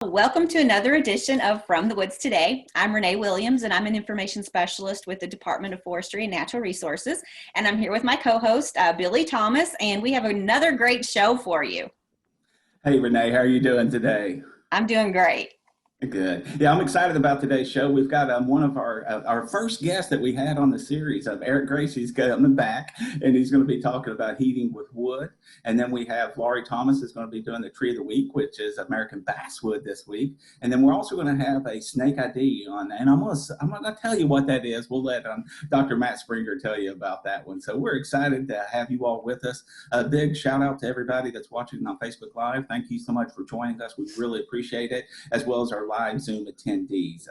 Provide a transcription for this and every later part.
Welcome to another edition of From the Woods Today. I'm Renee Williams, and I'm an information specialist with the Department of Forestry and Natural Resources. And I'm here with my co-host, Billy Thomas, and we have another great show for you. Hey, Renee, how are you doing today? I'm doing great. Good. Yeah, I'm excited about today's show. We've got one of our first guests that we had on the series of Eric Gracie's coming back, and he's going to be talking about heating with wood. And then we have Laurie Thomas is going to be doing the Tree of the Week, which is American basswood this week. And then we're also going to have a snake ID on, and I'm not going to tell you what that is. We'll let Dr. Matt Springer tell you about that one. So we're excited to have you all with us. A big shout out to everybody that's watching on Facebook Live. Thank you so much for joining us. We really appreciate it, as well as our live Zoom attendees.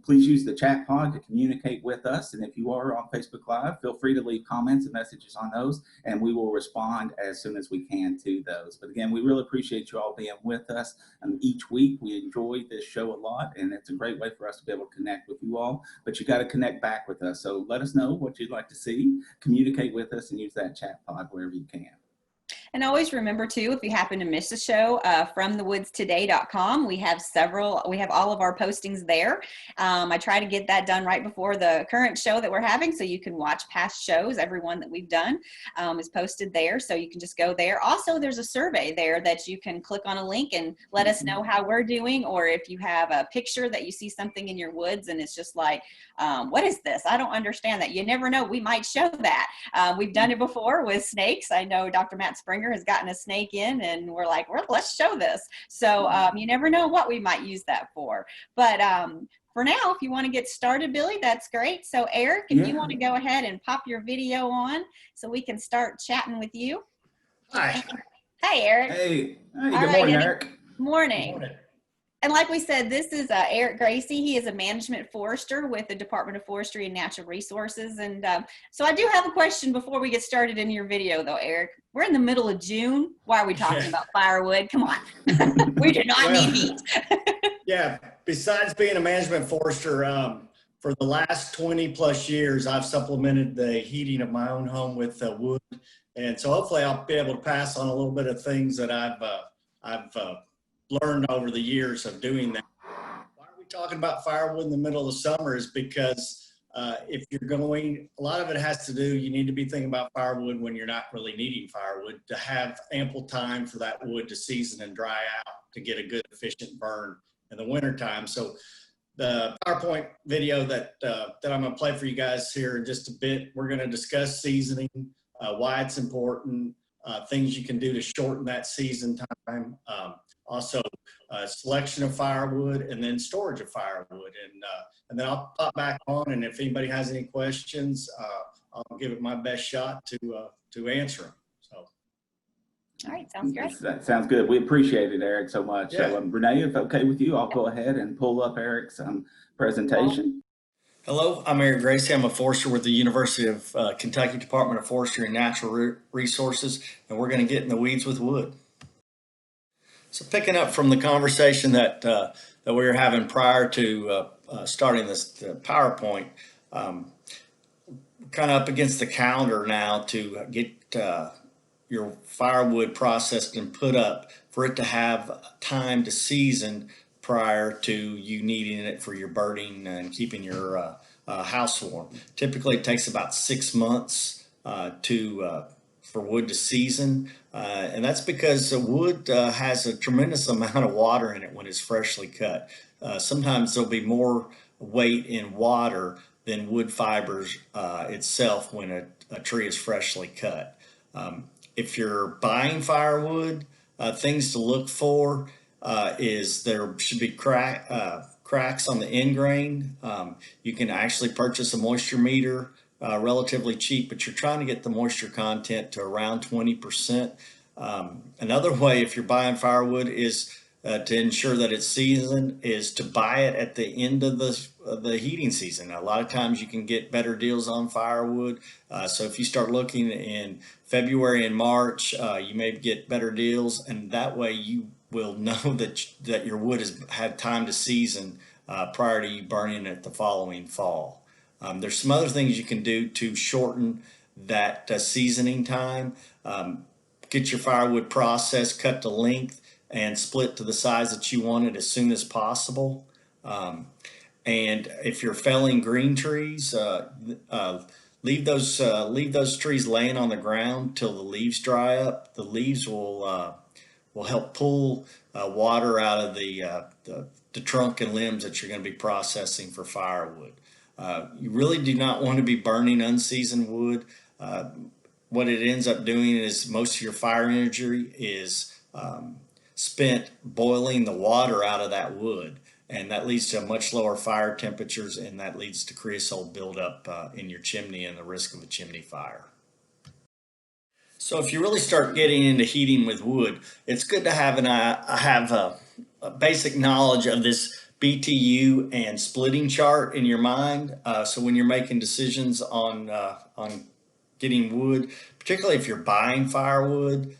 Please use the chat pod to communicate with us, and if you are on Facebook Live, feel free to leave comments and messages on those, and we will respond as soon as we can to those. But again, we really appreciate you all being with us each week. We enjoy this show a lot, and it's a great way for us to be able to connect with you all, but you got to connect back with us. So let us know what you'd like to see, communicate with us, and use that chat pod wherever you can. And always remember too, if you happen to miss a show, fromthewoodstoday.com, we have all of our postings there. I try to get that done right before the current show that we're having, so you can watch past shows. Every one that we've done is posted there, so you can just go there. Also, there's a survey there that you can click on a link and let us know how we're doing, or if you have a picture that you see something in your woods and it's just like, what is this? I don't understand that. You never know, we might show that. We've done it before with snakes. I know Dr. Matt Springer has gotten a snake in, and we're like, well, let's show this. So you never know what we might use that for. But for now, if you want to get started, Billy, that's great. So Eric, if you want to go ahead and pop your video on so we can start chatting with you. Hi. Hi, Eric. Hey, good morning, Eric. Morning. Good morning. And like we said, this is Eric Gracie. He is a management forester with the Department of Forestry and Natural Resources. And so I do have a question before we get started in your video, though, Eric. We're in the middle of June. Why are we talking about firewood? Come on. We do not need heat. Yeah. Besides being a management forester, for the last 20 plus years, I've supplemented the heating of my own home with wood. And so hopefully I'll be able to pass on a little bit of things that I've learned over the years of doing that. Why are we talking about firewood in the middle of the summer is because if you're going, a lot of it has to do, you need to be thinking about firewood when you're not really needing firewood, to have ample time for that wood to season and dry out to get a good efficient burn in the wintertime. So the PowerPoint video that I'm going to play for you guys here in just a bit, we're going to discuss seasoning, why it's important, things you can do to shorten that season time. Also, selection of firewood, and then storage of firewood. And then I'll pop back on, and if anybody has any questions, I'll give it my best shot to answer them. So. All right, sounds great. That sounds good. We appreciate it, Eric, so much. Yeah. So, Renee, if okay with you, I'll go ahead and pull up Eric's presentation. Hello, I'm Eric Gracie. I'm a forester with the University of Kentucky Department of Forestry and Natural Resources, and we're going to get in the weeds with wood. So picking up from the conversation that we were having prior to starting this PowerPoint, kind of up against the calendar now to get your firewood processed and put up for it to have time to season prior to you needing it for your burning and keeping your house warm. Typically, it takes about 6 months for wood to season, and that's because the wood has a tremendous amount of water in it when it's freshly cut. Sometimes there'll be more weight in water than wood fibers itself when a tree is freshly cut. If you're buying firewood, things to look for is there should be cracks on the end grain. You can actually purchase a moisture meter relatively cheap, but you're trying to get the moisture content to around 20%. Another way, if you're buying firewood, is to ensure that it's seasoned, is to buy it at the end of the heating season. A lot of times you can get better deals on firewood. So if you start looking in February and March, you may get better deals, and that way you will know that your wood has had time to season prior to you burning it the following fall. There's some other things you can do to shorten that seasoning time. Get your firewood processed, cut to length. and split to the size that you want it as soon as possible. And if you're felling green trees, leave those trees laying on the ground till the leaves dry up. The leaves will help pull water out of the trunk and limbs that you're going to be processing for firewood. You really do not want to be burning unseasoned wood. What it ends up doing is most of your fire energy is spent boiling the water out of that wood, and that leads to much lower fire temperatures, and that leads to creosote buildup in your chimney and the risk of a chimney fire. So if you really start getting into heating with wood, it's good to have a basic knowledge of this BTU and splitting chart in your mind. So when you're making decisions on getting wood, particularly if you're buying firewood,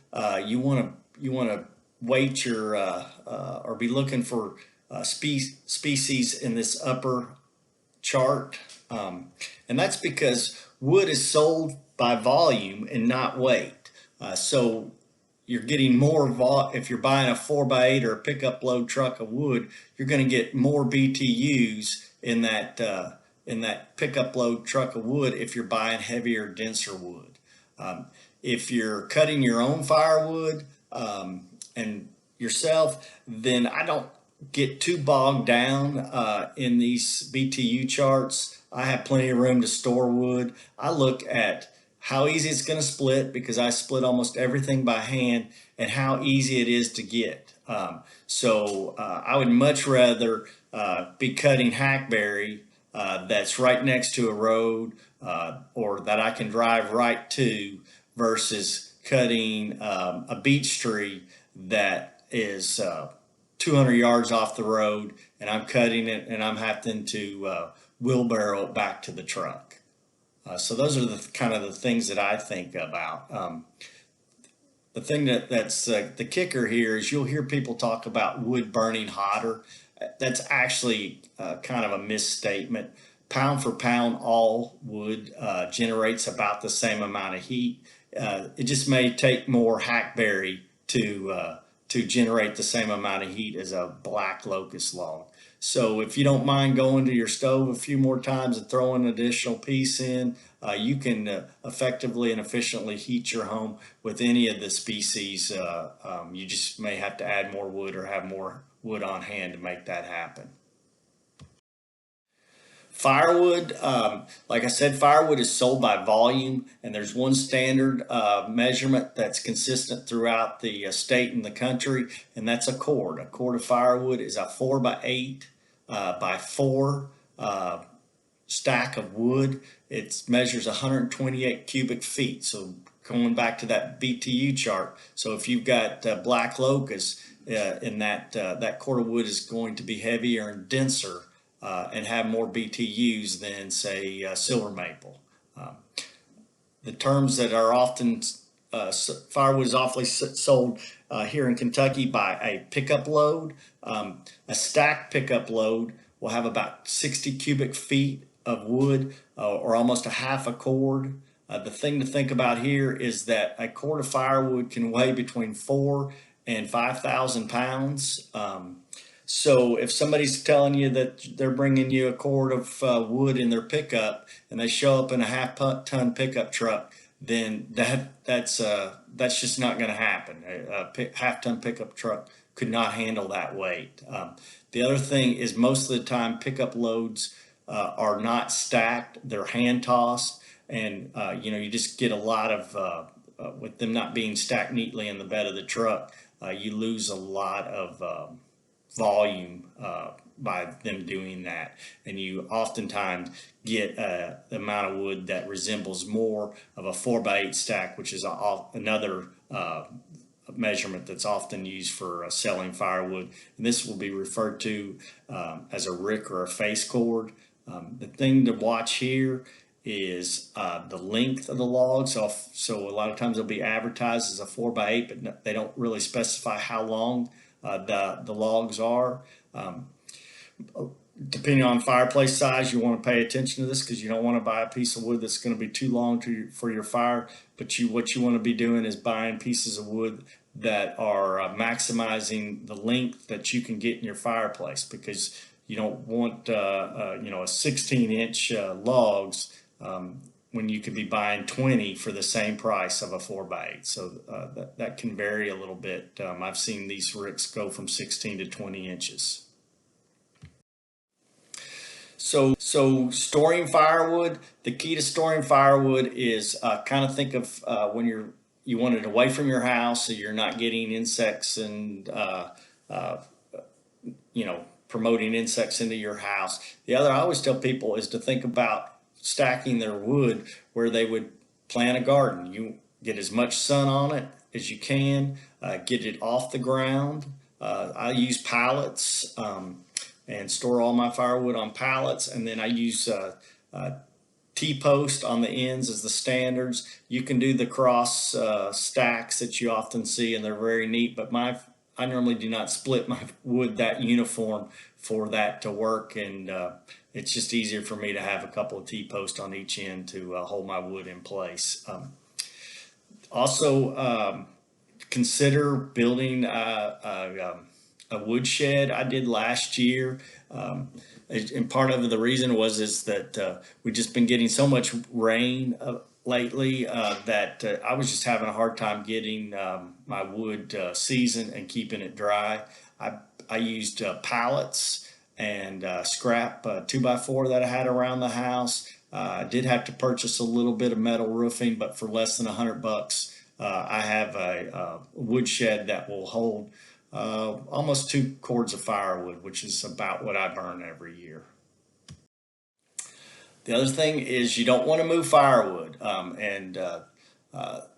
you want to weight your or be looking for species in this upper chart, and that's because wood is sold by volume and not weight. So you're getting more if you're buying a 4x8 or a pickup load truck of wood, you're going to get more BTUs in that pickup load truck of wood if you're buying heavier, denser wood. If you're cutting your own firewood and yourself, then I don't get too bogged down in these BTU charts. I have plenty of room to store wood. I look at how easy it's going to split, because I split almost everything by hand, and how easy it is to get. So I would much rather be cutting hackberry that's right next to a road or that I can drive right to, versus cutting a beech tree that is 200 yards off the road, and I'm cutting it and I'm having to wheelbarrow it back to the truck. So those are the kind of the things that I think about. The thing that's the kicker here is you'll hear people talk about wood burning hotter. That's actually kind of a misstatement. Pound for pound, all wood generates about the same amount of heat. It just may take more hackberry to generate the same amount of heat as a black locust log. So if you don't mind going to your stove a few more times and throwing an additional piece in, you can effectively and efficiently heat your home with any of the species. You just may have to add more wood or have more wood on hand to make that happen. Firewood, like I said, firewood is sold by volume, and there's one standard measurement that's consistent throughout the state and the country, and that's a cord. A cord of firewood is a 4x8 by 4 stack of wood. It measures 128 cubic feet. So going back to that BTU chart, so if you've got black locust, in that cord of wood is going to be heavier and denser and have more BTUs than, say, silver maple. The terms that are often, firewood is often sold here in Kentucky by a pickup load. A stacked pickup load will have about 60 cubic feet of wood, or almost a half a cord. The thing to think about here is that a cord of firewood can weigh between 4,000 and 5,000 pounds. So if somebody's telling you that they're bringing you a cord of wood in their pickup, and they show up in a half-ton pickup truck, then that's just not going to happen. A half-ton pickup truck could not handle that weight. The other thing is, most of the time pickup loads are not stacked; they're hand tossed, and you just get a lot of with them not being stacked neatly in the bed of the truck. You lose a lot of volume by them doing that, and you oftentimes get the amount of wood that resembles more of a 4x8 stack, which is another measurement that's often used for selling firewood, and this will be referred to as a rick or a face cord. The thing to watch here is the length of the logs. So a lot of times they'll be advertised as a 4x8, but they don't really specify how long the logs are. Depending on fireplace size, you want to pay attention to this, because you don't want to buy a piece of wood that's going to be too long for your fire. But what you want to be doing is buying pieces of wood that are maximizing the length that you can get in your fireplace, because you don't want you know, a 16-inch logs when you could be buying 20 for the same price of a 4x8. So that can vary a little bit. I've seen these ricks go from 16 to 20 inches. So storing firewood, the key to storing firewood is kind of think of when you want it away from your house so you're not getting insects and you know, promoting insects into your house. The other I always tell people is to think about stacking their wood where they would plant a garden. You get as much sun on it as you can, get it off the ground. I use pallets and store all my firewood on pallets, and then I use T-post on the ends as the standards. You can do the cross stacks that you often see, and they're very neat, but I normally do not split my wood that uniform for that to work, and it's just easier for me to have a couple of T-posts on each end to hold my wood in place. Also, consider building a woodshed. I did last year, and part of the reason is that we've just been getting so much rain lately that I was just having a hard time getting my wood seasoned and keeping it dry. I used pallets and scrap 2x4 that I had around the house. I did have to purchase a little bit of metal roofing, but for less than $100, I have a woodshed that will hold almost 2 cords of firewood, which is about what I burn every year. The other thing is you don't want to move firewood,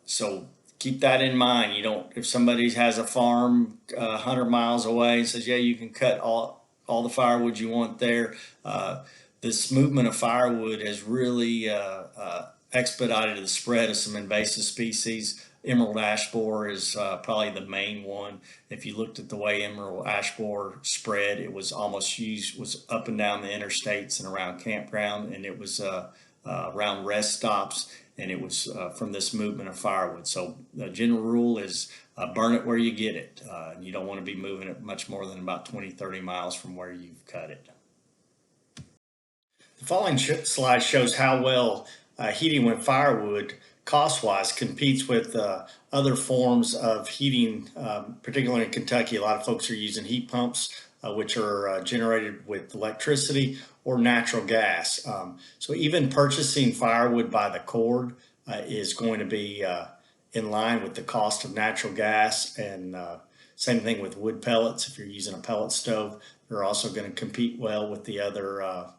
so keep that in mind. You don't, if somebody has a farm 100 miles away and says, yeah, you can cut all the firewood you want there, this movement of firewood has really expedited the spread of some invasive species. Emerald ash borer is probably the main one. If you looked at the way emerald ash borer spread, it was was up and down the interstates and around campground, and it was around rest stops, and it was from this movement of firewood. So the general rule is burn it where you get it. You don't want to be moving it much more than about 20-30 miles from where you've cut it. The following slide shows how well heating with firewood cost-wise competes with other forms of heating, particularly in Kentucky. A lot of folks are using heat pumps, which are generated with electricity or natural gas. So even purchasing firewood by the cord is going to be in line with the cost of natural gas, and same thing with wood pellets. If you're using a pellet stove, they're also going to compete well with the other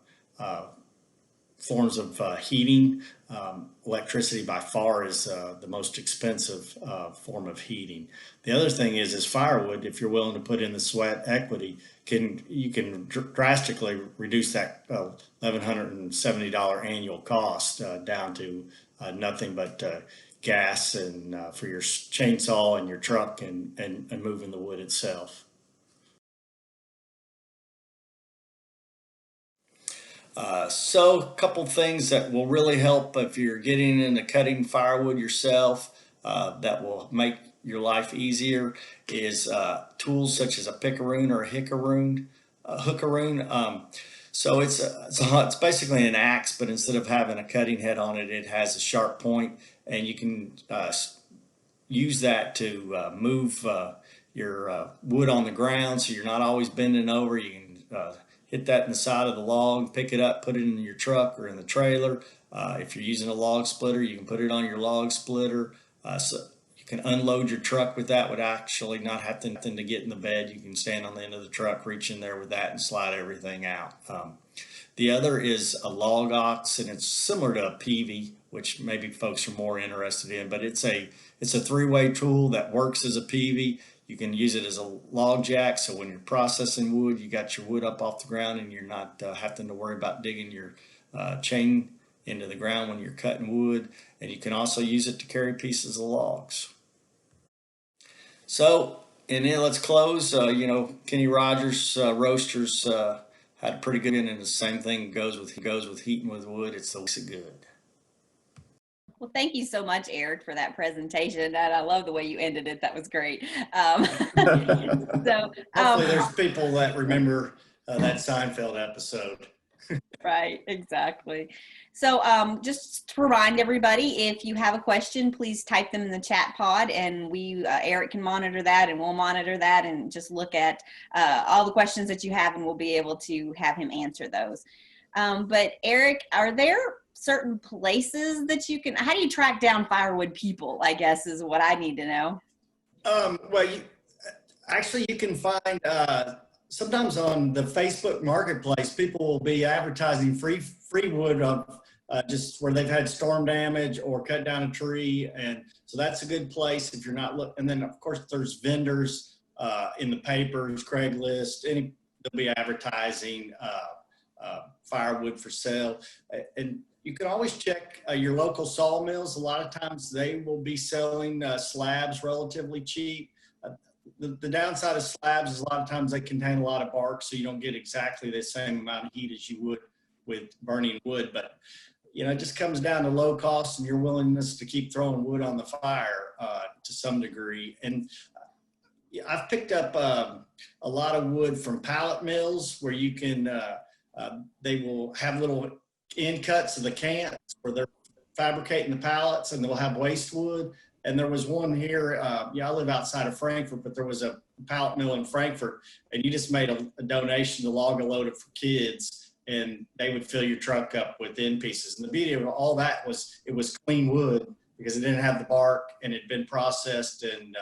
forms of heating. Electricity by far is the most expensive form of heating. The other thing is firewood, if you're willing to put in the sweat equity, you can drastically reduce that $1,170 annual cost down to nothing but gas and for your chainsaw and your truck and moving the wood itself. So a couple things that will really help if you're getting into cutting firewood yourself, that will make your life easier, is tools such as a pickaroon or a hookaroon. So it's basically an axe, but instead of having a cutting head on it, it has a sharp point, and you can use that to move your wood on the ground, so you're not always bending over. You can hit that in the side of the log, pick it up, put it in your truck or in the trailer. If you're using a log splitter, you can put it on your log splitter. So you can unload your truck with that without actually not having to get in the bed. You can stand on the end of the truck, reach in there with that, and slide everything out. The other is a log ox, and it's similar to a peavey, which maybe folks are more interested in, but it's a three-way tool that works as a peavey. You can use it as a log jack, so when you're processing wood, you got your wood up off the ground and you're not having to worry about digging your chain into the ground when you're cutting wood. And you can also use it to carry pieces of logs. So, and then let's close. Kenny Rogers Roasters had a pretty good, and the same thing goes with heating with wood. It's the good. Well, thank you so much, Eric, for that presentation. And I love the way you ended it. That was great. So, Hopefully there's people that remember that Seinfeld episode. right, exactly. So just to remind everybody, if you have a question, please type them in the chat pod, and Eric can monitor that, and we'll monitor that, and just look at all the questions that you have, and we'll be able to have him answer those. But Eric, are there certain places that how do you track down firewood people, I guess, is what I need to know. Well, you can find sometimes on the Facebook Marketplace, people will be advertising free wood of just where they've had storm damage or cut down a tree, and so that's a good place if you're not looking. And then of course there's vendors in the papers, Craigslist, they'll be advertising firewood for sale, and you can always check your local sawmills. A lot of times they will be selling slabs relatively cheap. The downside of slabs is a lot of times they contain a lot of bark, so you don't get exactly the same amount of heat as you would with burning wood. But it just comes down to low cost and your willingness to keep throwing wood on the fire to some degree. And I've picked up a lot of wood from pallet mills where you can, they will have little end cuts of the cans where they're fabricating the pallets, and they'll have waste wood. And there was one here, I live outside of Frankfurt, but there was a pallet mill in Frankfurt, and you just made a donation to log a load of for kids, and they would fill your truck up with end pieces. And the beauty of all that was it was clean wood because it didn't have the bark and it had been processed. And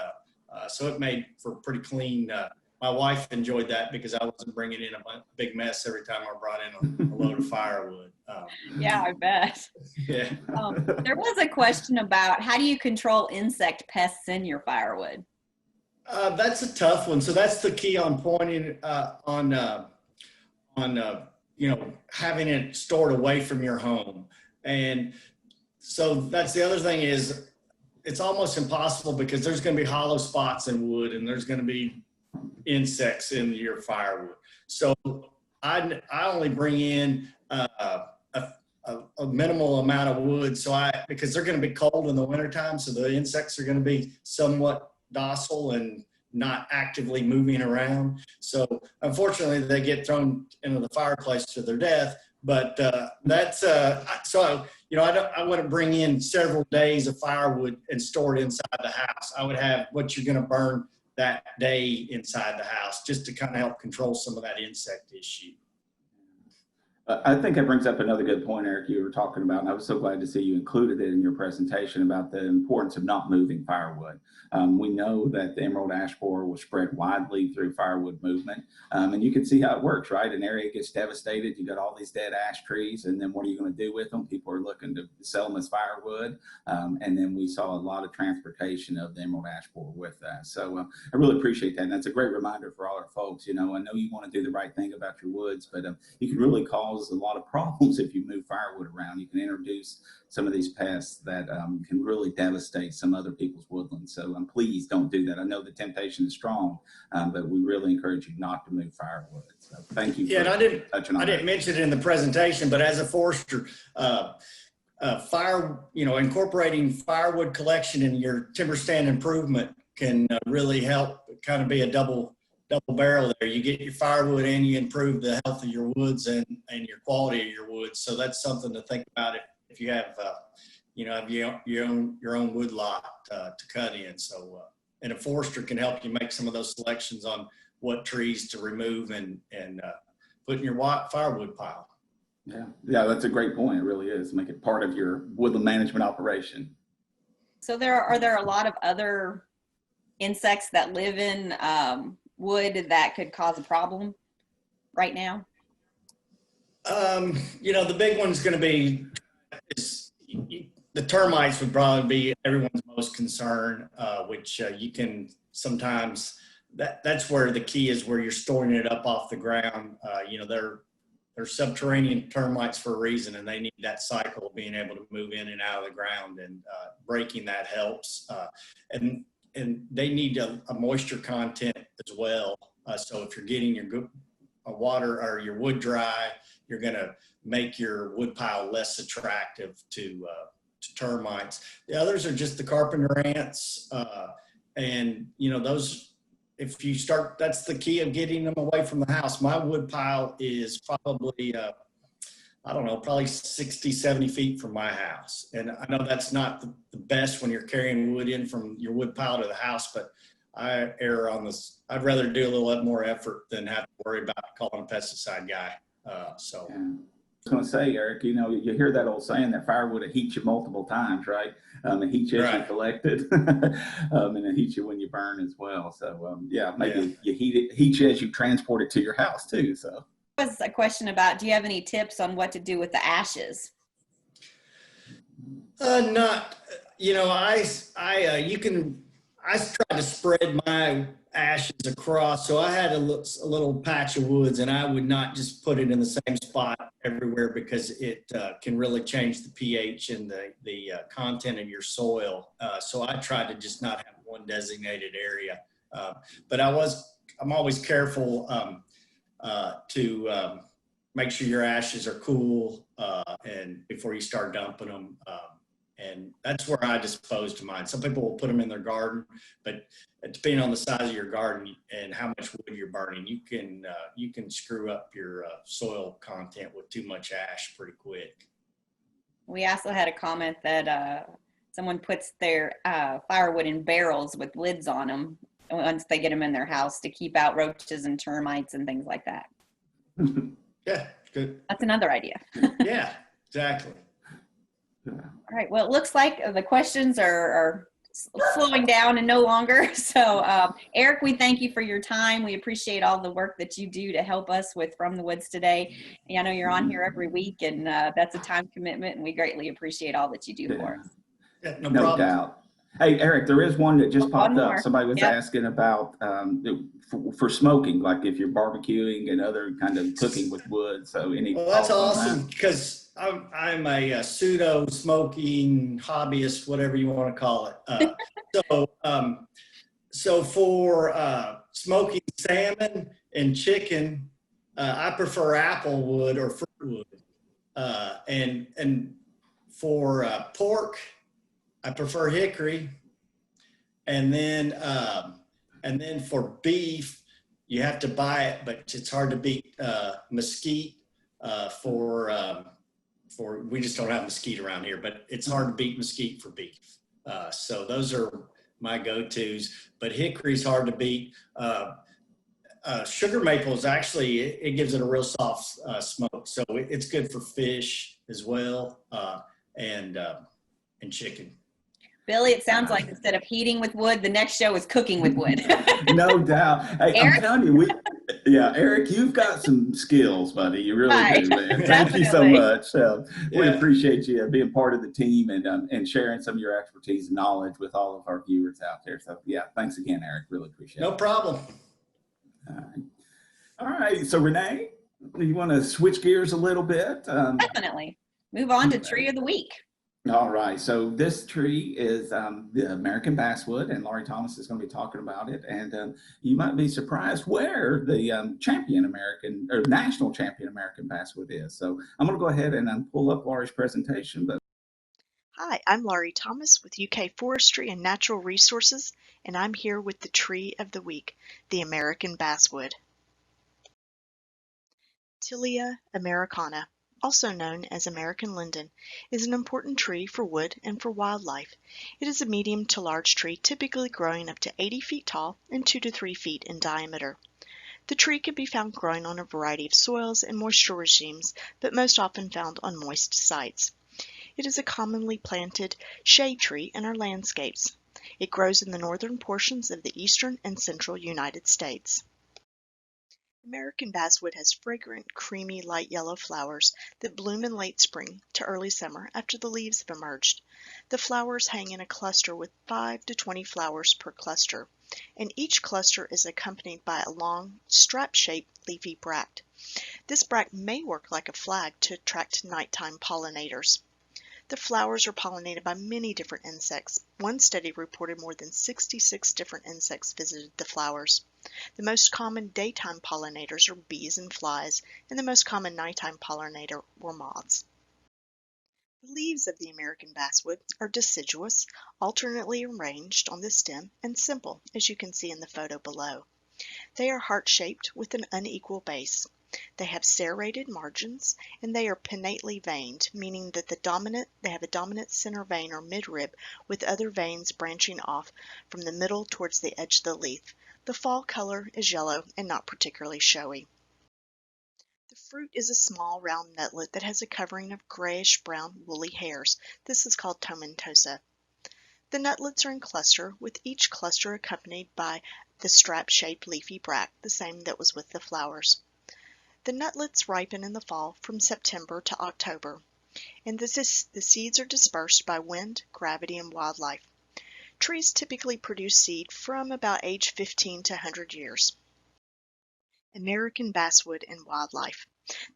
so it made for pretty clean. My wife enjoyed that because I wasn't bringing in a big mess every time I brought in a load of firewood. Yeah, I bet. Yeah. There was a question about how do you control insect pests in your firewood? That's a tough one. So that's the key on pointing on having it stored away from your home. And so that's the other thing is it's almost impossible because there's going to be hollow spots in wood and there's going to be insects in your firewood. So I only bring in a minimal amount of wood. So because they're going to be cold in the wintertime, so the insects are going to be somewhat docile and not actively moving around. So unfortunately they get thrown into the fireplace to their death. But that's so I wouldn't bring in several days of firewood and store it inside the house. I would have what you're going to burn that day inside the house just to kind of help control some of that insect issue. I think that brings up another good point, Eric, you were talking about, and I was so glad to see you included it in your presentation about the importance of not moving firewood. We know that the emerald ash borer will spread widely through firewood movement, and you can see how it works, right? An area gets devastated, you got all these dead ash trees, and then what are you going to do with them? People are looking to sell them as firewood, and then we saw a lot of transportation of the emerald ash borer with that. So I really appreciate that, and that's a great reminder for all our folks. I know you want to do the right thing about your woods, but you can really cause a lot of problems if you move firewood around. You can introduce some of these pests that can really devastate some other people's woodlands. So please don't do that. I know the temptation is strong, but we really encourage you not to move firewood. So thank you. Yeah, and I didn't mention it in the presentation, but as a forester, incorporating firewood collection in your timber stand improvement can really help kind of be a double barrel there. You get your firewood and you improve the health of your woods and your quality of your woods. So that's something to think about if you have your own wood lot to cut in. So and a forester can help you make some of those selections on what trees to remove and put in your firewood pile. Yeah, that's a great point. It really is. Make it part of your woodland management operation. So are there a lot of other insects that live in wood that could cause a problem right now? The big one's going to be the termites would probably be everyone's most concern, which you can sometimes, that's where the key is, where you're storing it up off the ground. They're subterranean termites for a reason, and they need that cycle of being able to move in and out of the ground, and breaking that helps. And they need a moisture content as well. So if you're getting your water or your wood dry, you're going to make your wood pile less attractive to to termites. The others are just the carpenter ants. And those, if you start, that's the key of getting them away from the house. My wood pile is probably, I don't know, probably 60, 70 feet from my house. And I know that's not the best when you're carrying wood in from your wood pile to the house, but I err on this. I'd rather do a little more effort than have to worry about calling a pesticide guy. Yeah. I was going to say, Eric, you hear that old saying that firewood will heat you multiple times, right? It heats you as you collect it, and it heats you when you burn as well. So, maybe you heat you as you transport it to your house too. So, was a question about, do you have any tips on what to do with the ashes? Not, I tried to spread my ashes across. So I had a little patch of woods, and I would not just put it in the same spot everywhere, because it can really change the pH and the content of your soil. So I tried to just not have one designated area. But I'm always careful to make sure your ashes are cool and before you start dumping them. And that's where I dispose to mine. Some people will put them in their garden, but depending on the size of your garden and how much wood you're burning, you can screw up your soil content with too much ash pretty quick. We also had a comment that someone puts their firewood in barrels with lids on them once they get them in their house to keep out roaches and termites and things like that. Yeah, good. That's another idea. Yeah, exactly. All right. Well, it looks like the questions are slowing down and no longer. So, Eric, we thank you for your time. We appreciate all the work that you do to help us with From the Woods Today. I know you're on here every week, and that's a time commitment, and we greatly appreciate all that you do for us. Yeah, no doubt. Hey, Eric, there is one that just popped up. Somebody was asking about for smoking, like if you're barbecuing and other kind of cooking with wood. So that's awesome, because I'm a pseudo smoking hobbyist, whatever you want to call it. So for smoking salmon and chicken, I prefer apple wood or fruit wood, and for pork, I prefer hickory, and then for beef, you have to buy it, but it's hard to beat mesquite. For we just don't have mesquite around here, but it's hard to beat mesquite for beef. So those are my go-tos. But hickory's hard to beat. Sugar maple is actually, it gives it a real soft smoke, so it's good for fish as well, and chicken. Billy, it sounds like instead of heating with wood, the next show is cooking with wood. No doubt. Hey, I'm telling you, Eric, you've got some skills, buddy. You really do, man. Thank you so much. We appreciate you being part of the team and sharing some of your expertise and knowledge with all of our viewers out there. So, thanks again, Eric. Really appreciate it. No problem. All right. So, Renee, you want to switch gears a little bit? Definitely. Move on to Tree of the Week. All right, so this tree is the American basswood, and Laurie Thomas is going to be talking about it. And you might be surprised where the national champion American basswood is. So I'm going to go ahead and pull up Laurie's presentation. Hi, I'm Laurie Thomas with UK Forestry and Natural Resources, and I'm here with the Tree of the Week, the American basswood. Tilia americana, also known as American linden, is an important tree for wood and for wildlife. It is a medium to large tree, typically growing up to 80 feet tall and 2 to 3 feet in diameter. The tree can be found growing on a variety of soils and moisture regimes, but most often found on moist sites. It is a commonly planted shade tree in our landscapes. It grows in the northern portions of the eastern and central United States. American basswood has fragrant, creamy, light yellow flowers that bloom in late spring to early summer after the leaves have emerged. The flowers hang in a cluster with 5 to 20 flowers per cluster, and each cluster is accompanied by a long, strap-shaped leafy bract. This bract may work like a flag to attract nighttime pollinators. The flowers are pollinated by many different insects. One study reported more than 66 different insects visited the flowers. The most common daytime pollinators are bees and flies, and the most common nighttime pollinator were moths. The leaves of the American basswood are deciduous, alternately arranged on the stem, and simple, as you can see in the photo below. They are heart-shaped with an unequal base. They have serrated margins, and they are pinnately veined, meaning that they have a dominant center vein or midrib with other veins branching off from the middle towards the edge of the leaf. The fall color is yellow and not particularly showy. The fruit is a small round nutlet that has a covering of grayish-brown woolly hairs. This is called tomentosa. The nutlets are in cluster, with each cluster accompanied by the strap-shaped leafy bract, the same that was with the flowers. The nutlets ripen in the fall from September to October, and the seeds are dispersed by wind, gravity, and wildlife. Trees typically produce seed from about age 15 to 100 years. American basswood and wildlife.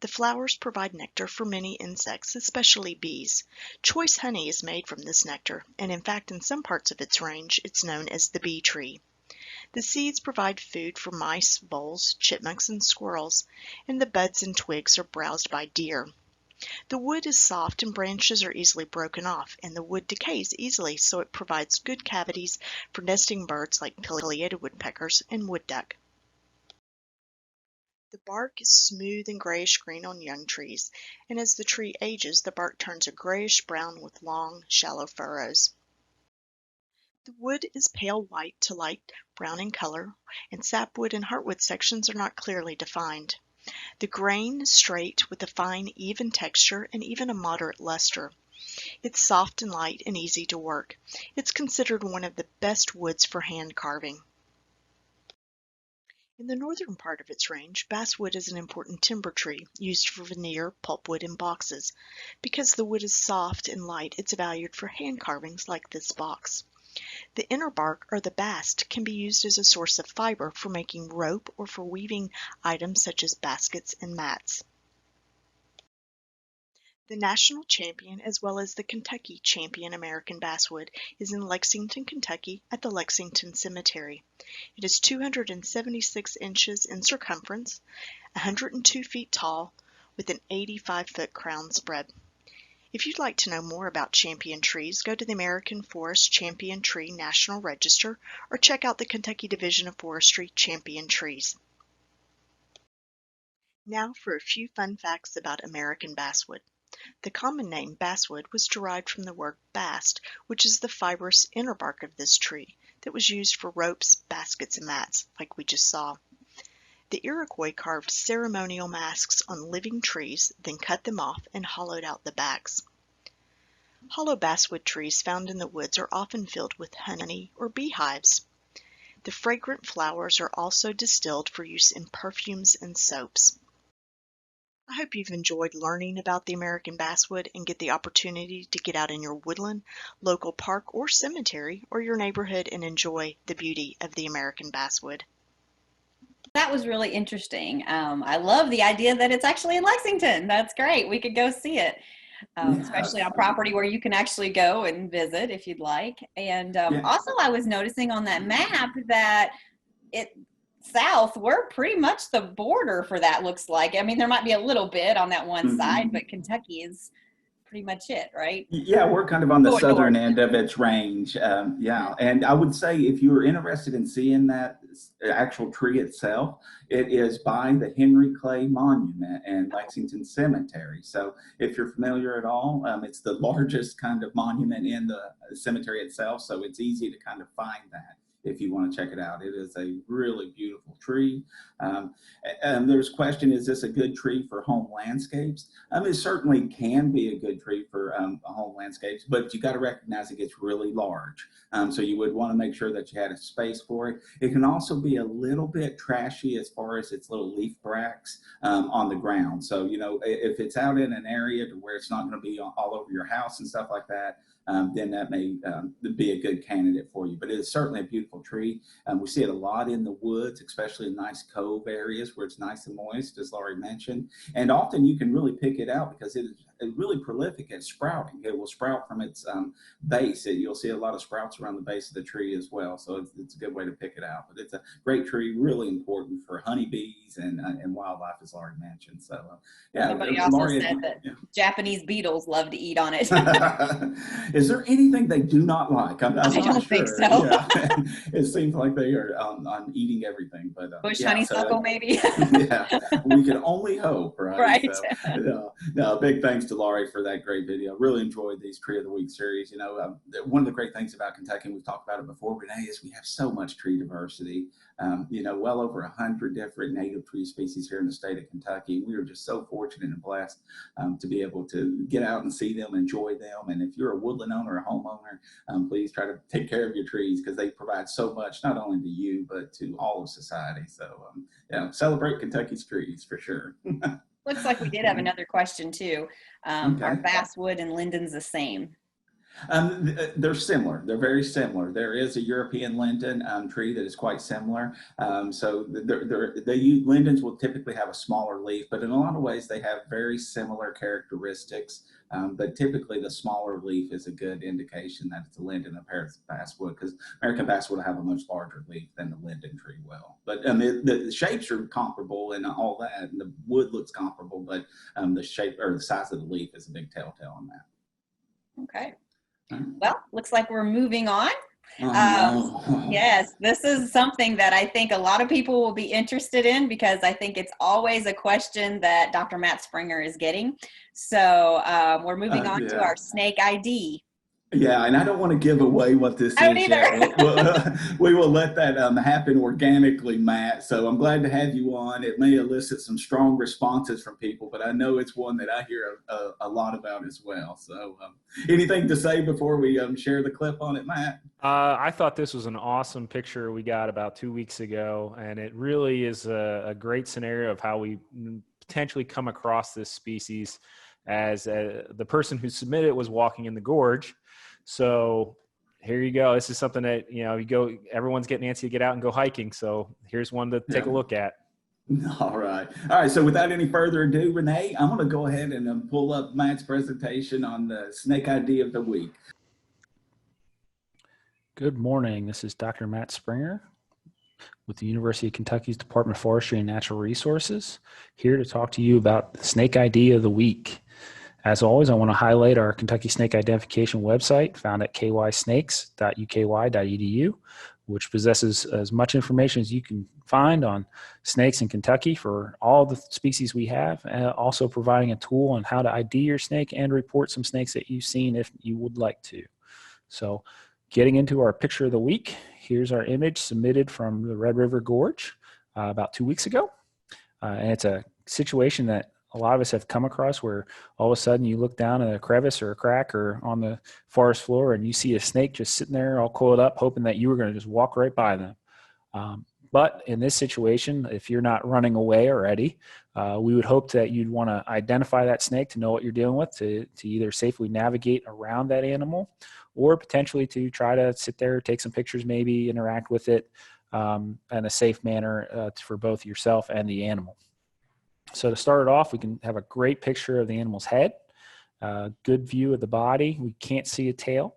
The flowers provide nectar for many insects, especially bees. Choice honey is made from this nectar, and in fact in some parts of its range it's known as the bee tree. The seeds provide food for mice, voles, chipmunks, and squirrels, and the buds and twigs are browsed by deer. The wood is soft and branches are easily broken off, and the wood decays easily, so it provides good cavities for nesting birds like pileated woodpeckers and wood duck. The bark is smooth and grayish-green on young trees, and as the tree ages, the bark turns a grayish-brown with long, shallow furrows. The wood is pale white to light brown in color, and sapwood and heartwood sections are not clearly defined. The grain is straight with a fine, even texture and even a moderate luster. It's soft and light and easy to work. It's considered one of the best woods for hand carving. In the northern part of its range, basswood is an important timber tree, used for veneer, pulpwood, and boxes. Because the wood is soft and light, it's valued for hand carvings like this box. The inner bark, or the bast, can be used as a source of fiber for making rope or for weaving items such as baskets and mats. The national champion, as well as the Kentucky champion American basswood, is in Lexington, Kentucky at the Lexington Cemetery. It is 276 inches in circumference, 102 feet tall, with an 85-foot crown spread. If you'd like to know more about champion trees, go to the American Forest Champion Tree National Register or check out the Kentucky Division of Forestry Champion Trees. Now for a few fun facts about American basswood. The common name basswood was derived from the word bast, which is the fibrous inner bark of this tree that was used for ropes, baskets, and mats, like we just saw. The Iroquois carved ceremonial masks on living trees, then cut them off and hollowed out the backs. Hollow basswood trees found in the woods are often filled with honey or beehives. The fragrant flowers are also distilled for use in perfumes and soaps. I hope you've enjoyed learning about the American basswood and get the opportunity to get out in your woodland, local park, or cemetery, or your neighborhood and enjoy the beauty of the American basswood. That was really interesting. I love the idea that it's actually in Lexington. That's great. We could go see it, especially on property where you can actually go and visit if you'd like. And also, I was noticing on that map that south, we're pretty much the border for that, looks like. I mean, there might be a little bit on that one side, but Kentucky is pretty much it, right? Yeah, we're kind of on the Going southern north. end of its range. Yeah, and I would say if you were interested in seeing that actual tree itself, it is by the Henry Clay Monument and Lexington Cemetery. So if you're familiar at all, it's the largest kind of monument in the cemetery itself. So it's easy to kind of find that if you want to check it out. It is a really beautiful tree. And there's a question, is this a good tree for home landscapes? It certainly can be a good tree for home landscapes, but you got to recognize it gets really large. So you would want to make sure that you had a space for it. It can also be a little bit trashy as far as its little leaf bracts on the ground. So, you know, if it's out in an area to where it's not going to be all over your house and stuff like that, then that may be a good candidate for you. But it is certainly a beautiful beautiful tree. We see it a lot in the woods, especially in nice cove areas where it's nice and moist, as Laurie mentioned. And often you can really pick it out because it's really prolific at sprouting. It will sprout from its base. You'll see a lot of sprouts around the base of the tree as well. So it's a good way to pick it out. But it's a great tree, really important for honeybees and wildlife, as Laurie mentioned. So yeah. Somebody also Laurie, said that Japanese beetles love to eat on it. Is there anything they do not like? I'm I not don't sure. think so. Yeah. It seems like they are on eating everything. But Bush yeah, honeysuckle, maybe. yeah, we can only hope, right? Right. So, no, big thanks to Laurie for that great video. Really enjoyed these Tree of the Week series. You know, one of the great things about Kentucky, and we've talked about it before, Renee, is we have so much tree diversity. You know, well over 100 different native tree species here in the state of Kentucky. We are just so fortunate and blessed to be able to get out and see them, enjoy them. And if you're a woodland owner or a homeowner, please try to take care of your trees because they provide so much, not only to you, but to all of society. So, yeah, celebrate Kentucky's trees for sure. Looks like we did have another question too. Okay. Are basswood and lindens the same? They're similar. They're very similar. There is a European linden tree that is quite similar. So lindens will typically have a smaller leaf, but in a lot of ways they have very similar characteristics. But typically the smaller leaf is a good indication that it's a linden compared to basswood, because American basswood will have a much larger leaf than the linden tree will. But the shapes are comparable and all that, and the wood looks comparable, but the shape or the size of the leaf is a big telltale on that. Okay. Well, looks like we're moving on. Oh, no. Yes, this is something that I think a lot of people will be interested in because I think it's always a question that Dr. Matt Springer is getting. So we're moving on to our snake ID. Yeah, and I don't want to give away what this I don't is either. yet. We will let that happen organically, Matt. So I'm glad to have you on. It may elicit some strong responses from people, but I know it's one that I hear a lot about as well. So anything to say before we share the clip on it, Matt? I thought this was an awesome picture we got about 2 weeks ago, and it really is a great scenario of how we potentially come across this species as the person who submitted it was walking in the gorge. So here you go. This is something that, everyone's getting antsy to get out and go hiking. So here's one to take a look at. All right. So without any further ado, Renee, I'm going to go ahead and pull up Matt's presentation on the snake ID of the week. Good morning. This is Dr. Matt Springer with the University of Kentucky's Department of Forestry and Natural Resources, here to talk to you about the snake ID of the week. As always, I want to highlight our Kentucky Snake Identification website found at kysnakes.uky.edu, which possesses as much information as you can find on snakes in Kentucky for all the species we have, and also providing a tool on how to ID your snake and report some snakes that you've seen if you would like to. So getting into our picture of the week, here's our image submitted from the Red River Gorge about 2 weeks ago. And it's a situation that a lot of us have come across where all of a sudden you look down at a crevice or a crack or on the forest floor and you see a snake just sitting there all coiled up, hoping that you were going to just walk right by them. But in this situation, if you're not running away already, we would hope that you'd want to identify that snake to know what you're dealing with, to either safely navigate around that animal or potentially to try to sit there, take some pictures, maybe interact with it in a safe manner for both yourself and the animal. So to start it off, we can have a great picture of the animal's head, good view of the body. We can't see a tail,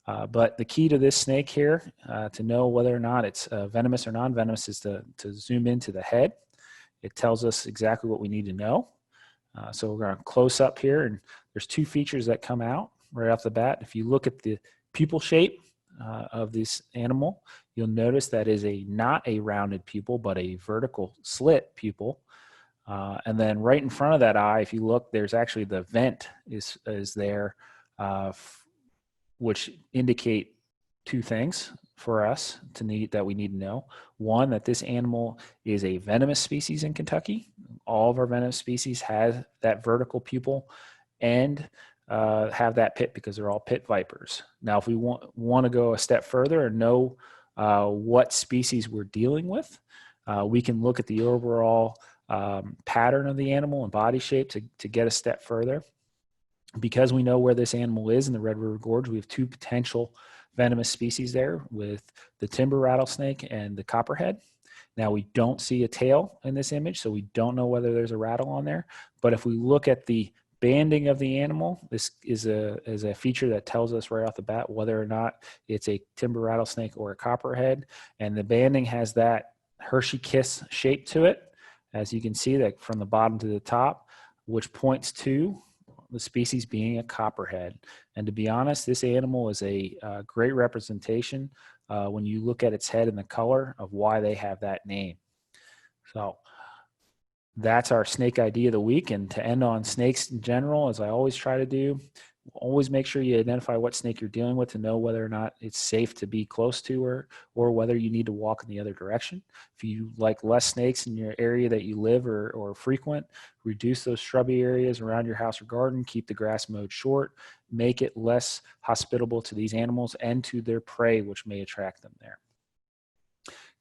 but the key to this snake here to know whether or not it's venomous or non-venomous is to zoom into the head. It tells us exactly what we need to know. So we're going to close up here, and there's two features that come out right off the bat. If you look at the pupil shape of this animal, you'll notice that is not a rounded pupil, but a vertical slit pupil. And then right in front of that eye, if you look, there's actually the vent is there, which indicate two things for us that we need to know. One, that this animal is a venomous species in Kentucky. All of our venomous species have that vertical pupil and have that pit because they're all pit vipers. Now, if we want to go a step further and know what species we're dealing with, we can look at the overall pattern of the animal and body shape to get a step further. Because we know where this animal is in the Red River Gorge, we have two potential venomous species there with the timber rattlesnake and the copperhead. Now, we don't see a tail in this image, so we don't know whether there's a rattle on there. But if we look at the banding of the animal, this is a feature that tells us right off the bat whether or not it's a timber rattlesnake or a copperhead. And the banding has that Hershey kiss shape to it, as you can see, that from the bottom to the top, which points to the species being a copperhead. And to be honest, this animal is a great representation when you look at its head and the color of why they have that name. So that's our snake ID of the week. And to end on snakes in general, as I always try to do, always make sure you identify what snake you're dealing with to know whether or not it's safe to be close to her, or whether you need to walk in the other direction. If you like less snakes in your area that you live or frequent, reduce those shrubby areas around your house or garden, keep the grass mowed short, make it less hospitable to these animals and to their prey, which may attract them there.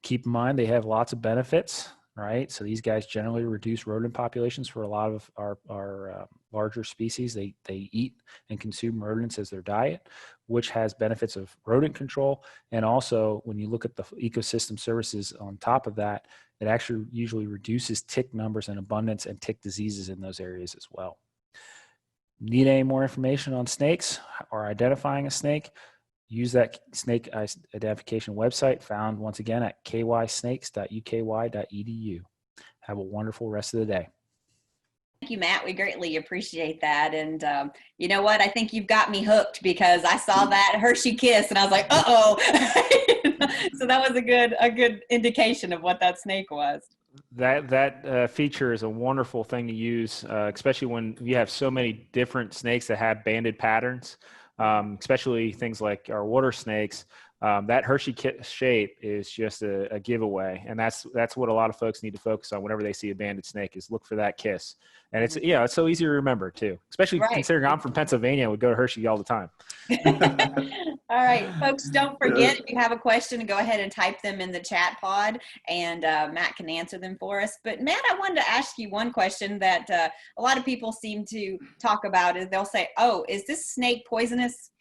Keep in mind, they have lots of benefits, right? So these guys generally reduce rodent populations for a lot of our larger species. They eat and consume rodents as their diet, which has benefits of rodent control. And also, when you look at the ecosystem services on top of that, it actually usually reduces tick numbers and abundance and tick diseases in those areas as well. Need any more information on snakes or identifying a snake? Use that snake identification website, found once again at kysnakes.uky.edu. Have a wonderful rest of the day. Thank you, Matt. We greatly appreciate that. And you know what? I think you've got me hooked, because I saw that Hershey kiss and I was like, uh-oh. So that was a good indication of what that snake was. That feature is a wonderful thing to use, especially when you have so many different snakes that have banded patterns. Especially things like our water snakes. That Hershey shape is just a giveaway, and that's what a lot of folks need to focus on whenever they see a banded snake, is look for that kiss. And it's it's so easy to remember too, especially considering I'm from Pennsylvania and would go to Hershey all the time. All right, folks, don't forget, if you have a question, go ahead and type them in the chat pod, and Matt can answer them for us. But Matt, I wanted to ask you one question that a lot of people seem to talk about. Is they'll say, oh, is this snake poisonous?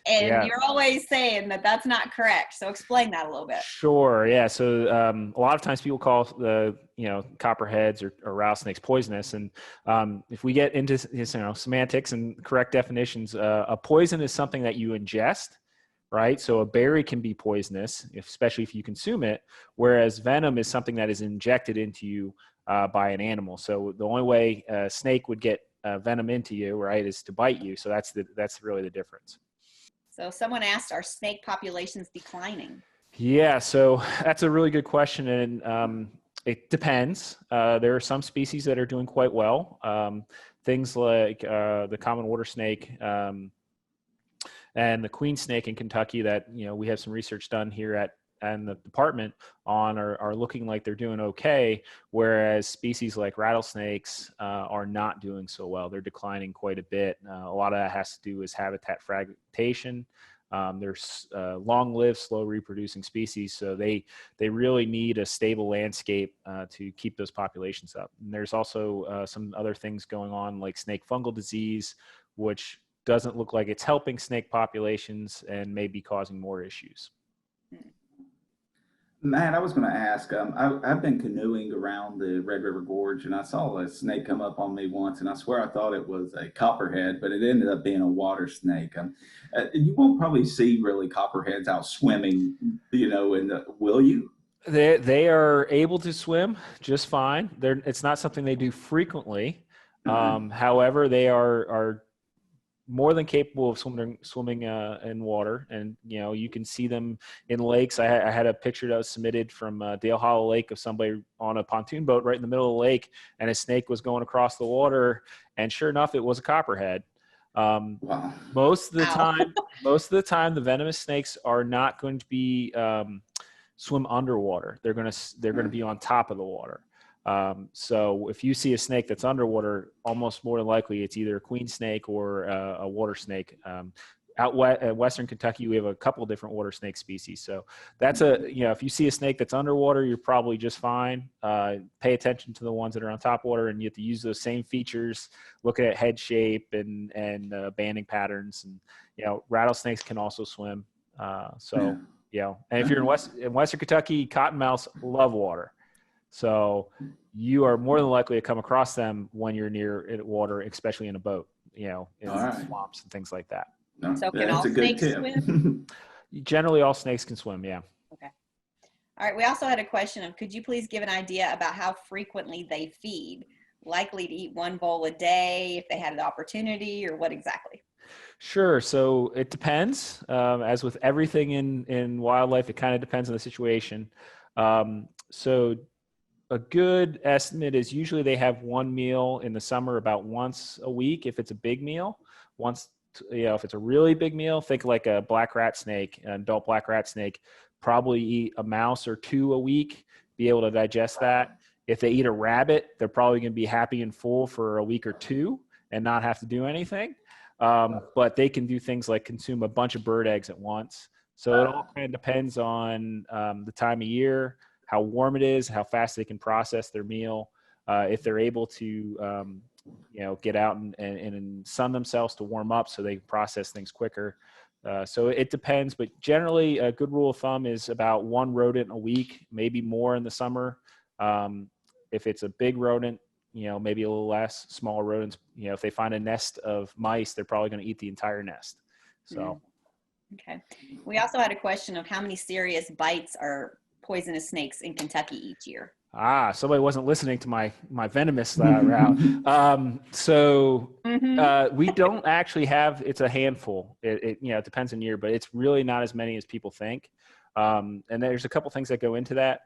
And you're always saying that that's not correct. So explain that a little bit. Sure. Yeah. So a lot of times people call the copperheads or rattlesnakes poisonous, and if we get into semantics and correct definitions, a poison is something that you ingest, right? So a berry can be poisonous, especially if you consume it, whereas venom is something that is injected into you by an animal. So the only way a snake would get venom into you, right, is to bite you. So that's really the difference. So someone asked, are snake populations declining? Yeah, so that's a really good question, and it depends. There are some species that are doing quite well. Things like the common water snake and the queen snake in Kentucky that we have some research done here and the department on are looking like they're doing okay, whereas species like rattlesnakes are not doing so well. They're declining quite a bit. A lot of that has to do with habitat fragmentation. There's long-lived, slow-reproducing species, so they really need a stable landscape to keep those populations up. And there's also some other things going on, like snake fungal disease, which doesn't look like it's helping snake populations and may be causing more issues. Matt, I was going to ask, I've been canoeing around the Red River Gorge, and I saw a snake come up on me once, and I swear I thought it was a copperhead, but it ended up being a water snake. You won't probably see really copperheads out swimming, will you? They are able to swim just fine. It's not something they do frequently. However, they are more than capable of swimming in water, and you can see them in lakes. I had a picture that was submitted from Dale Hollow Lake of somebody on a pontoon boat right in the middle of the lake, and a snake was going across the water, and sure enough, it was a copperhead. Wow. Most of the time, the venomous snakes are not going to be swim underwater. They're going to be on top of the water. So if you see a snake that's underwater, almost more than likely it's either a queen snake or a water snake. Out at Western Kentucky, we have a couple different water snake species. So that's if you see a snake that's underwater, you're probably just fine. Pay attention to the ones that are on top water, and you have to use those same features, look at head shape and banding patterns. And, rattlesnakes can also swim. So, you know, and if you're in Western Kentucky, cottonmouths love water. So you are more than likely to come across them when you're near water, especially in a boat, you know, in swamps and things like that. No, So can that's all a good snakes tip. swim? Generally, all snakes can swim. Yeah. Okay. All right. We also had a question of, could you please give an idea about how frequently they feed? Likely to eat one bowl a day if they had the opportunity, or what exactly? Sure. So it depends. As with everything in wildlife, it kind of depends on the situation. So a good estimate is usually they have one meal in the summer about once a week. If it's a big meal, if it's a really big meal, think like a black rat snake, an adult black rat snake, probably eat a mouse or two a week, be able to digest that. If they eat a rabbit, they're probably going to be happy and full for a week or two and not have to do anything. But they can do things like consume a bunch of bird eggs at once. So it all kind of depends on the time of year, how warm it is, how fast they can process their meal, if they're able to, get out and sun themselves to warm up so they can process things quicker. So it depends, but generally a good rule of thumb is about one rodent a week, maybe more in the summer. If it's a big rodent, maybe a little less. Smaller rodents, if they find a nest of mice, they're probably going to eat the entire nest. So. Okay. We also had a question of how many serious bites are poisonous snakes in Kentucky each year. Somebody wasn't listening to my venomous route. We don't actually have, it's a handful. It depends on year, but it's really not as many as people think. And there's a couple things that go into that.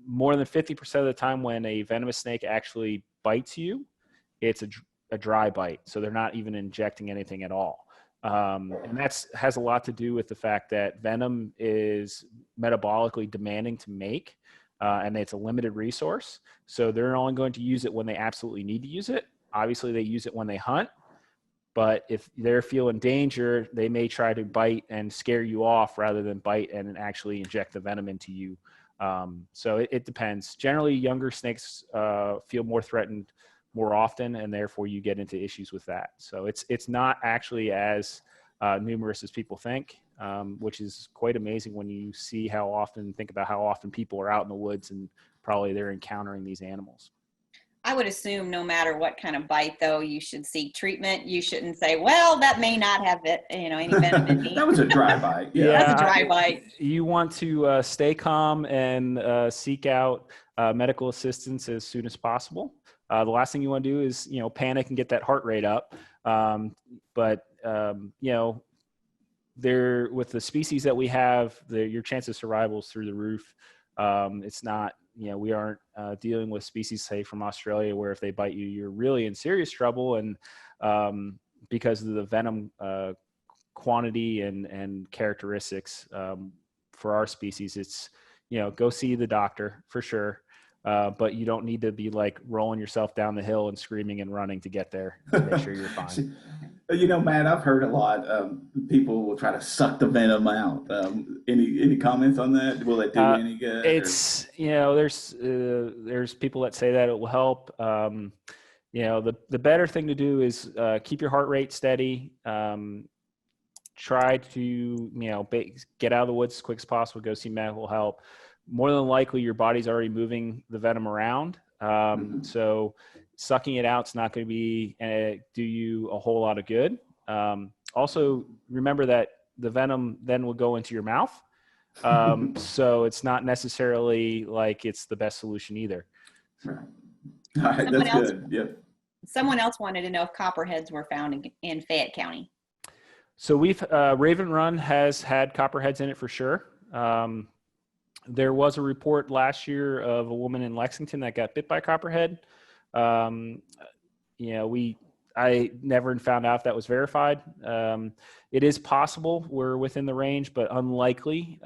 More than 50% of the time when a venomous snake actually bites you, it's a dry bite. So they're not even injecting anything at all. And has a lot to do with the fact that venom is metabolically demanding to make, and it's a limited resource. So they're only going to use it when they absolutely need to use it. Obviously, they use it when they hunt. But if they're feeling danger, they may try to bite and scare you off rather than bite and actually inject the venom into you. So it depends. Generally, younger snakes feel more threatened more often, and therefore you get into issues with that. So it's not actually as numerous as people think, which is quite amazing when you think about how often people are out in the woods and probably they're encountering these animals. I would assume no matter what kind of bite, though, you should seek treatment. You shouldn't say, well, that may not have any venom in me. That was a dry bite. Yeah, that's a dry bite. You want to stay calm and seek out medical assistance as soon as possible. The last thing you want to do is, panic and get that heart rate up. But with the species that we have, your chance of survival is through the roof. It's not, we aren't dealing with species, say, from Australia, where if they bite you, you're really in serious trouble. And because of the venom quantity and characteristics for our species, it's, go see the doctor for sure. But you don't need to be like rolling yourself down the hill and screaming and running to get there to make sure you're fine. Matt, I've heard a lot. People will try to suck the venom out. Any comments on that? Will it do any good? It's there's people that say that it will help. The better thing to do is keep your heart rate steady. Try to get out of the woods as quick as possible. Go see medical help. More than likely, your body's already moving the venom around. So sucking it out is not going to be do you a whole lot of good. Also, remember that the venom then will go into your mouth. So it's not necessarily like it's the best solution either. Right. All right, that's good. Yep. Someone else wanted to know if copperheads were found in Fayette County. So Raven Run has had copperheads in it for sure. There was a report last year of a woman in Lexington that got bit by a copperhead. I never found out if that was verified. It is possible we're within the range, but unlikely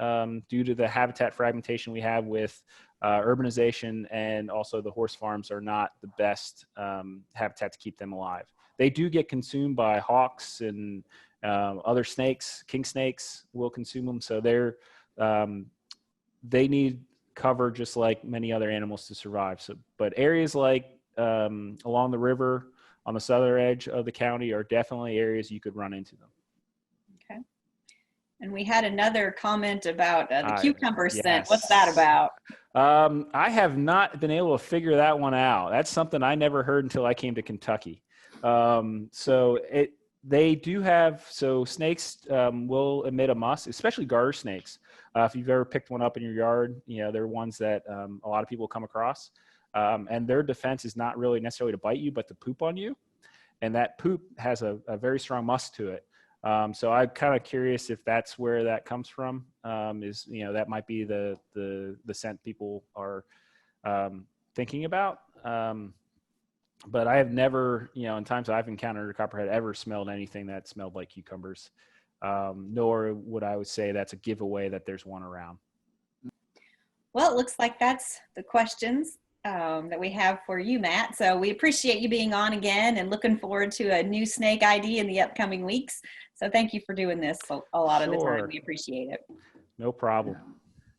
due to the habitat fragmentation we have with urbanization, and also the horse farms are not the best habitat to keep them alive. They do get consumed by hawks and other snakes. King snakes will consume them. So they need cover just like many other animals to survive. So, but areas like along the river on the southern edge of the county are definitely areas you could run into them. Okay. And we had another comment about the cucumber scent. Yes. What's that about? I have not been able to figure that one out. That's something I never heard until I came to Kentucky. They do have, so snakes will emit a musk, especially garter snakes. If you've ever picked one up in your yard, they're ones that a lot of people come across. And their defense is not really necessarily to bite you, but to poop on you. And that poop has a very strong musk to it. So I'm kind of curious if that's where that comes from. That might be the scent people are thinking about. But I have never, in times I've encountered a copperhead, ever smelled anything that smelled like cucumbers. Nor would I would say that's a giveaway that there's one around. Well, it looks like that's the questions that we have for you, Matt. So we appreciate you being on again and looking forward to a new snake ID in the upcoming weeks. So thank you for doing this a lot of the time. We appreciate it. No problem.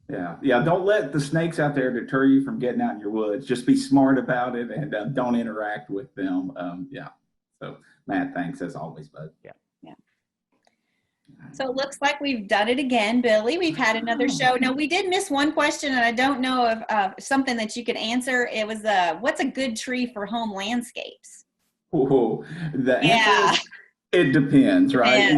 Yeah. Don't let the snakes out there deter you from getting out in your woods. Just be smart about it and don't interact with them. So Matt, thanks as always, bud. Yeah. So it looks like we've done it again, Billy. We've had another show. Now, we did miss one question, and I don't know if something that you could answer. It was, what's a good tree for home landscapes? Oh, answer is, it depends, right?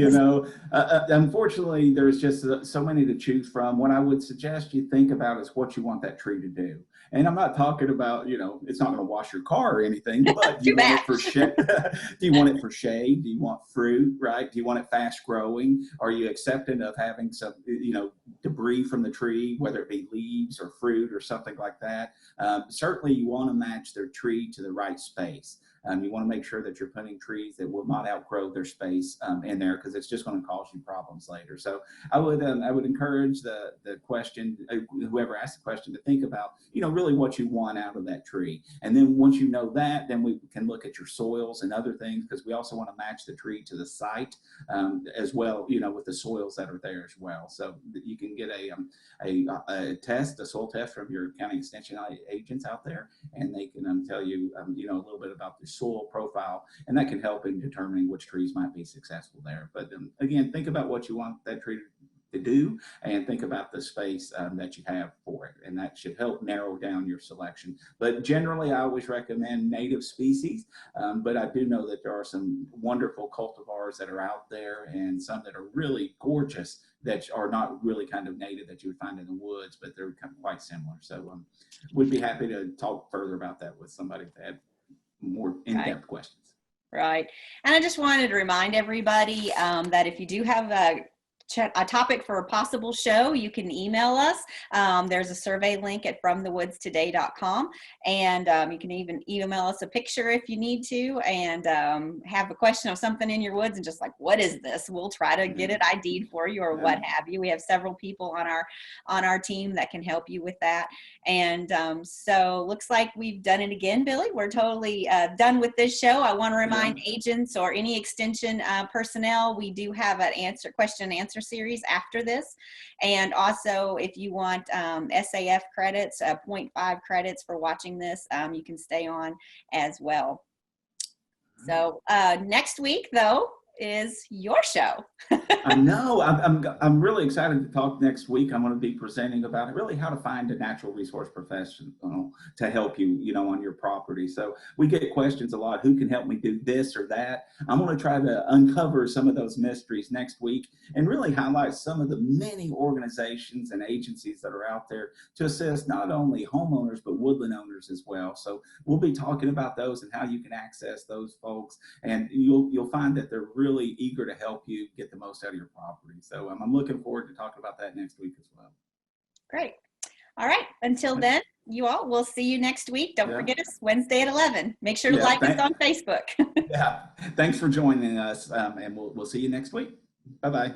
Unfortunately, there's just so many to choose from. What I would suggest you think about is what you want that tree to do. And I'm not talking about, it's not going to wash your car or anything, but do you want it for shade? Do you want it for shade? Do you want fruit, right? Do you want it fast growing? Are you accepting of having some, debris from the tree, whether it be leaves or fruit or something like that? Certainly you want to match their tree to the right space. You want to make sure that you're putting trees that will not outgrow their space in there, because it's just going to cause you problems later. So I would encourage the question, whoever asked the question, to think about really what you want out of that tree. And then once you know that, then we can look at your soils and other things, because we also want to match the tree to the site as well, with the soils that are there as well. So you can get a soil test from your county extension agents out there, and they can tell you a little bit about the soil profile, and that can help in determining which trees might be successful there. But again, think about what you want that tree to do, and think about the space that you have for it, and that should help narrow down your selection. But generally, I always recommend native species, but I do know that there are some wonderful cultivars that are out there, and some that are really gorgeous that are not really kind of native that you would find in the woods, but they're kind of quite similar. So we'd be happy to talk further about that with somebody that had more in-depth questions. Right. And I just wanted to remind everybody that if you do have a topic for a possible show, you can email us. There's a survey link at fromthewoodstoday.com, and you can even email us a picture if you need to, and have a question of something in your woods and just like, what is this? We'll try to get it ID'd for you or what have you. We have several people on our team that can help you with that. And so looks like we've done it again, Billy. We're totally done with this show. I want to remind agents or any extension personnel, we do have an question and answer series after this. And also, if you want SAF credits, 0.5 credits for watching this, you can stay on as well. So next week, though, is your show. I know. I'm really excited to talk next week. I'm going to be presenting about really how to find a natural resource professional to help you, on your property. So we get questions a lot. Who can help me do this or that? I'm going to try to uncover some of those mysteries next week and really highlight some of the many organizations and agencies that are out there to assist not only homeowners, but woodland owners as well. So we'll be talking about those and how you can access those folks. And you'll find that they're really eager to help you get the most out of your property. So I'm looking forward to talking about that next week as well. Great. All right. Until then, you all, we'll see you next week. Don't forget us Wednesday at 11. Make sure to like us on Facebook. Thanks for joining us, and we'll see you next week. Bye-bye.